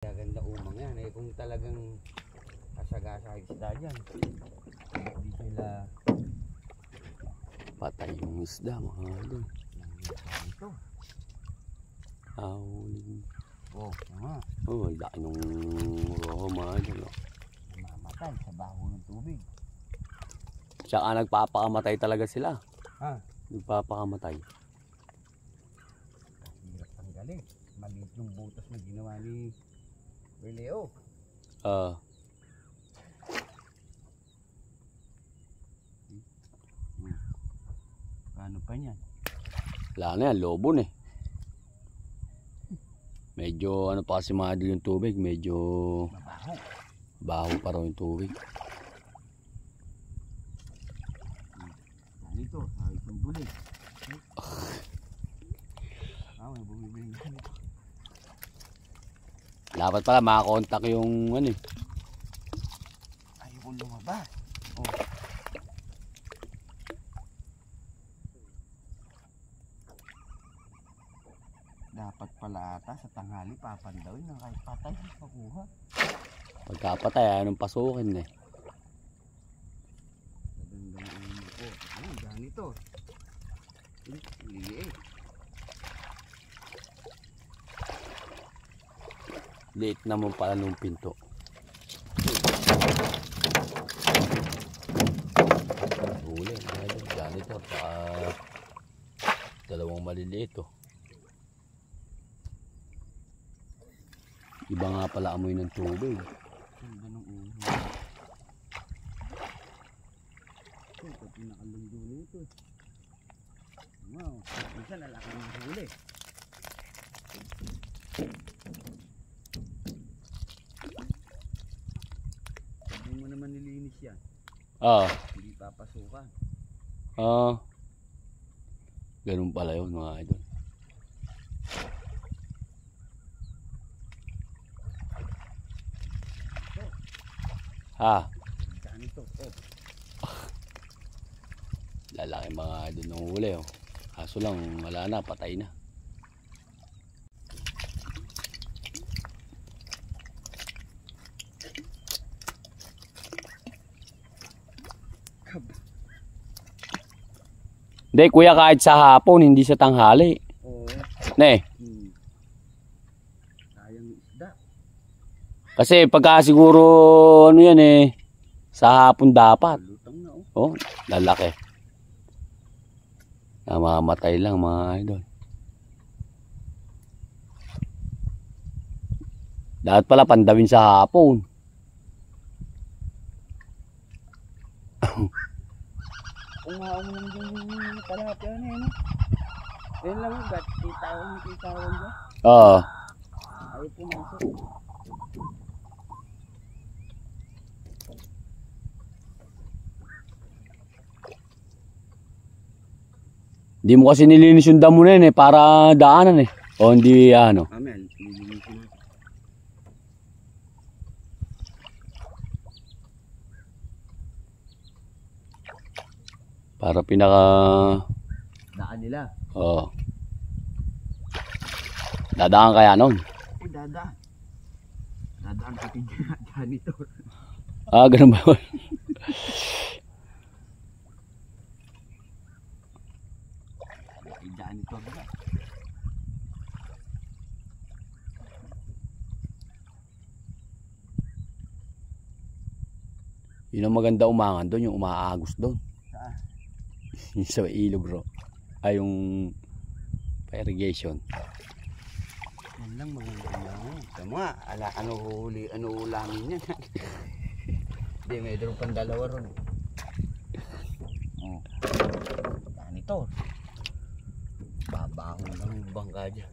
Ganda umang yan eh, kung talagang kasagasa isda dyan. Hindi sila Patay yung isda mga idol. ito. Hawling. Oh, tama. Oh, ang laki nung roho mga idol. Mamatay sa baho ng tubig. Tsaka nagpapakamatay talaga sila. Ha? Nagpapakamatay. Hirap tanggalin. Maliit yung butas na ginawa ni Leo. Paano pa niyan? Wala na yan, lobo na eh. Medyo ano pa kasi mga idol yung tubig, medyo Mabaho. baho pa raw yung tubig. Yan ito, sa itong buli. May bumibili na ito. Dapat pala makakontak yung ano eh. Ayoko lumabas. Oh. Dapat pala ata sa tanghali papandawin ng kahit patay makuha. Pagkapatay, anong pasukin eh. Magandang ulo ko. Ano, ganito. Liliit. Liit naman pala nung pinto. Huli, ganito. Dalawang maliliit oh. Iba nga pala amoy ng tubig. Ganda ng ulo. Ito, pinakalundo nito. Wow, minsan lalaki ng huli. Hindi mo naman nilinis yan. Hindi papasukan. Ganun pala yun mga idol. Ganito. Lalaki mga idol ng huli oh. Kaso lang wala na, patay na. Hindi kuya, kahit sa hapon, hindi sa tanghali. Oo. Ne. Sayang isda. Kasi pagka siguro ano yan eh, sa hapon dapat. Lutang na oh. Oh, lalaki. Namamatay lang mga idol. Dapat pala pandawin sa hapon. Kung haong lang yung talapia na yun. Ayun lang yung bat. Kitawan dyan. Oo. Ayaw pumasok. Hindi mo kasi nilinis yung damo na yun eh, para daanan eh. O hindi ano. Amen. Nilinisin natin. Para pinaka... Daan nila. Oo. Dadaan kaya nun? Dadaan. Dadaan pati ganito. Ganun ba yun? Ganito ba? Yun ang maganda umangan doon, yung umaagos doon. Saan? Sa ilog bro. Ay yung irrigation. Yan lang maganda umangan. Tama nga, ano huli, ano ulamin yan. Hindi, may drone pang dalawa ron. Oh. Ganito. Babahon lang yung bangka dyan.